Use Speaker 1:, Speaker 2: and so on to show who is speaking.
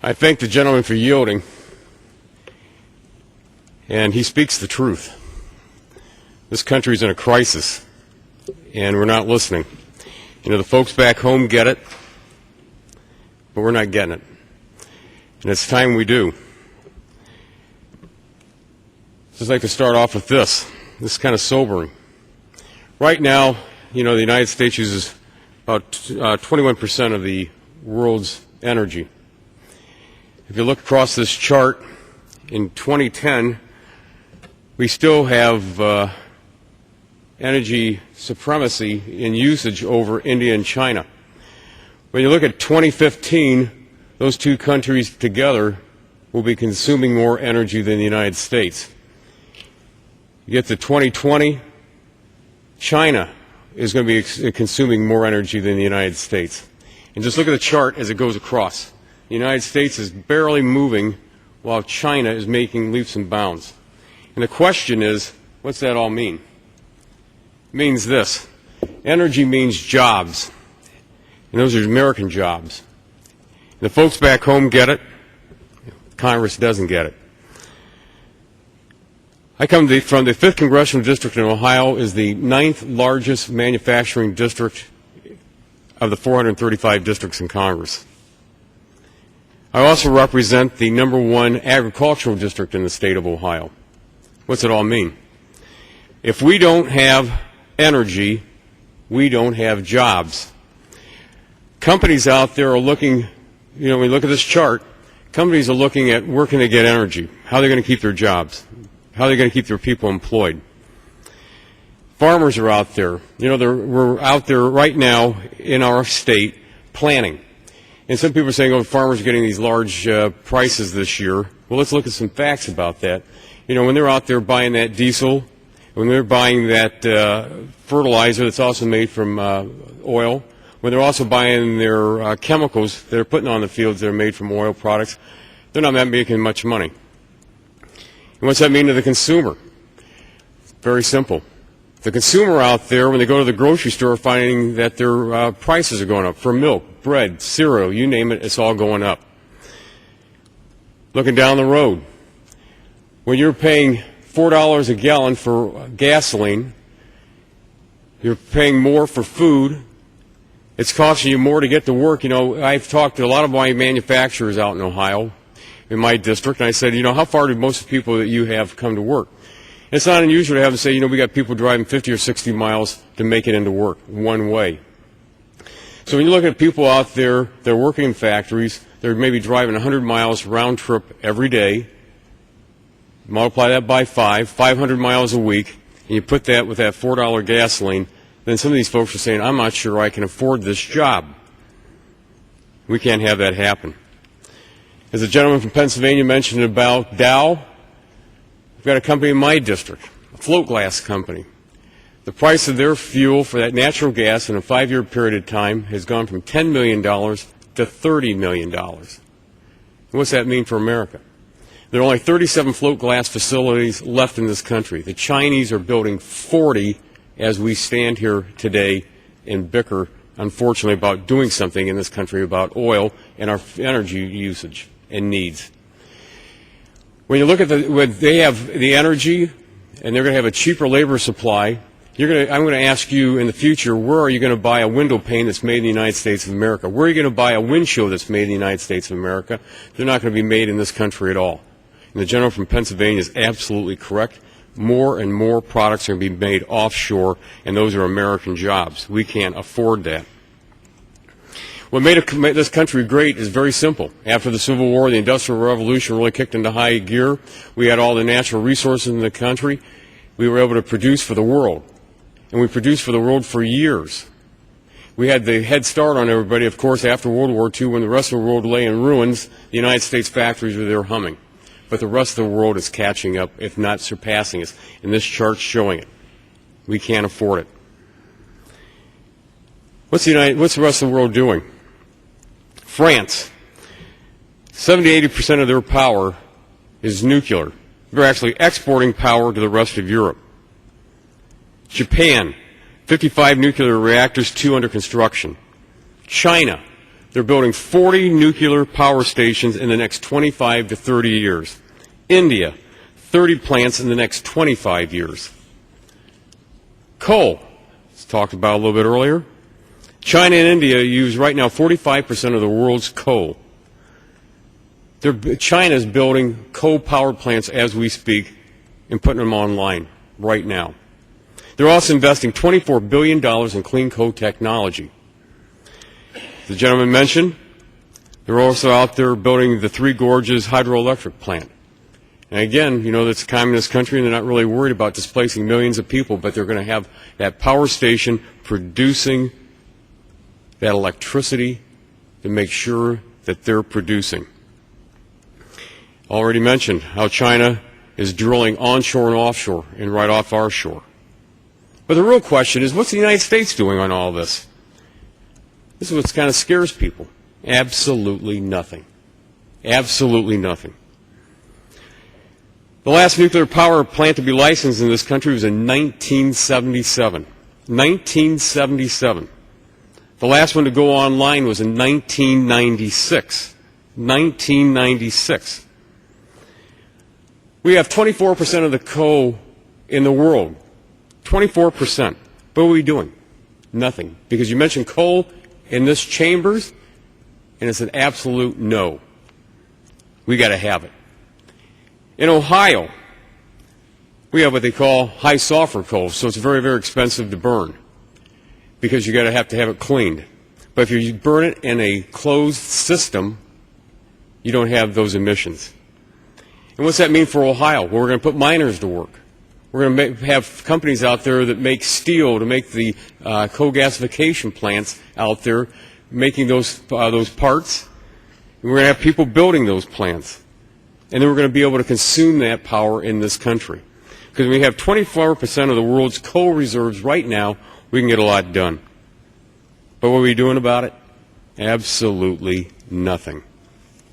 Speaker 1: I thank the gentleman for yielding, and he speaks the truth. This country is in a crisis, and we're not listening. You know, the folks back home get it, but we're not getting it. And it's time we do. I'd just like to start off with this. This is kind of sobering. Right now, you know, the United States uses about 21% of the world's energy. If you look across this chart, in 2010, we still have energy supremacy in usage over India and China. When you look at 2015, those two countries together will be consuming more energy than the United States. You get to 2020, China is going to be consuming more energy than the United States. And just look at the chart as it goes across. The United States is barely moving while China is making leaps and bounds. And the question is, what's that all mean? It means this. Energy means jobs. And those are American jobs. And the folks back home get it. Congress doesn't get it. I come from the 5th Congressional District in Ohio, is the 9th largest manufacturing district of the 435 districts in Congress. I also represent the #1 agricultural district in the state of Ohio. What's it all mean? If we don't have energy, we don't have jobs. Companies out there are looking, you know, when you look at this chart, companies are looking at where can they get energy, how they're going to keep their jobs, how they're going to keep their people employed. Farmers are out there. You know, we're out there right now in our state planting. And some people are saying, oh, farmers are getting these large prices this year. Well, let's look at some facts about that. You know, when they're out there buying that diesel, when they're buying that fertilizer that's also made from oil, when they're also buying their chemicals that they're putting on the fields that are made from oil products, they're not making much money. And what's that mean to the consumer? Very simple. The consumer out there, when they go to the grocery store, finding that their prices are going up for milk, bread, cereal, you name it, it's all going up. Looking down the road, when you're paying $4 a gallon for gasoline, you're paying more for food, it's costing you more to get to work. You know, I've talked to a lot of my manufacturers out in Ohio, in my district, and I said, you know, how far do most of the people that you have come to work? It's not unusual to have them say, you know, we got people driving 50 or 60 miles to make it into work, one way. So when you look at people out there, they're working in factories, they're maybe driving 100 miles round trip every day, multiply that by 500 miles a week, and you put that with that $4 gasoline, then some of these folks are saying, I'm not sure I can afford this job. We can't have that happen. As the gentleman from Pennsylvania mentioned about Dow, we've got a company in my district, a float glass company. The price of their fuel for that natural gas in a 5-year period of time has gone from $10 million to $30 million. And what's that mean for America? There are only 37 float glass facilities left in this country. The Chinese are building 40 as we stand here today and bicker, unfortunately, about doing something in this country about oil and our energy usage and needs. When you look at when they have the energy and they're going to have a cheaper labor supply, I'm going to ask you in the future, where are you going to buy a window pane that's made in the United States of America? Where are you going to buy a windshield that's made in the United States of America? They're not going to be made in this country at all. And the gentleman from Pennsylvania is absolutely correct. More and more products are going to be made offshore, and those are American jobs. We can't afford that. What made this country great is very simple. After the Civil War, the Industrial Revolution really kicked into high gear. We had all the natural resources in the country. We were able to produce for the world. And we produced for the world for years. We had the head start on everybody, of course, after World War II, when the rest of the world lay in ruins, the United States factories were there humming. But the rest of the world is catching up, if not surpassing us. And this chart's showing it. We can't afford it. What's the rest of the world doing? France, 70–80% of their power is nuclear. They're actually exporting power to the rest of Europe. Japan, 55 nuclear reactors, 2 under construction. China, They're building 40 nuclear power stations in the next 25 to 30 years. India, 30 plants in the next 25 years. Coal, as talked about a little bit earlier. China and India use right now 45% of the world's coal. China is building coal power plants as we speak and putting them online right now. They're also investing $24 billion in clean coal technology. The gentleman mentioned, they're also out there building the Three Gorges hydroelectric plant. And again, you know, that's a communist country and they're not really worried about displacing millions of people, but they're going to have that power station producing that electricity to make sure that they're producing. Already mentioned how China is drilling onshore and offshore and right off our shore. But the real question is, what's the United States doing on all this? This is what kind of scares people. Absolutely nothing. Absolutely nothing. The last nuclear power plant to be licensed in this country was in 1977. 1977. The last one to go online was in 1996. 1996. We have 24% of the coal in the world. 24%. But what are we doing? Nothing. Because you mentioned coal in this chambers, and it's an absolute no. We got to have it. In Ohio, we have what they call high sulfur coal, so it's very, very expensive to burn because you got to have it cleaned. But if you burn it in a closed system, you don't have those emissions. And what's that mean for Ohio? Well, we're going to put miners to work. We're going to have companies out there that make steel to make the co-gasification plants out there, making those parts. And we're going to have people building those plants. And then we're going to be able to consume that power in this country. Because we have 24% of the world's coal reserves right now, we can get a lot done. But what are we doing about it? Absolutely nothing.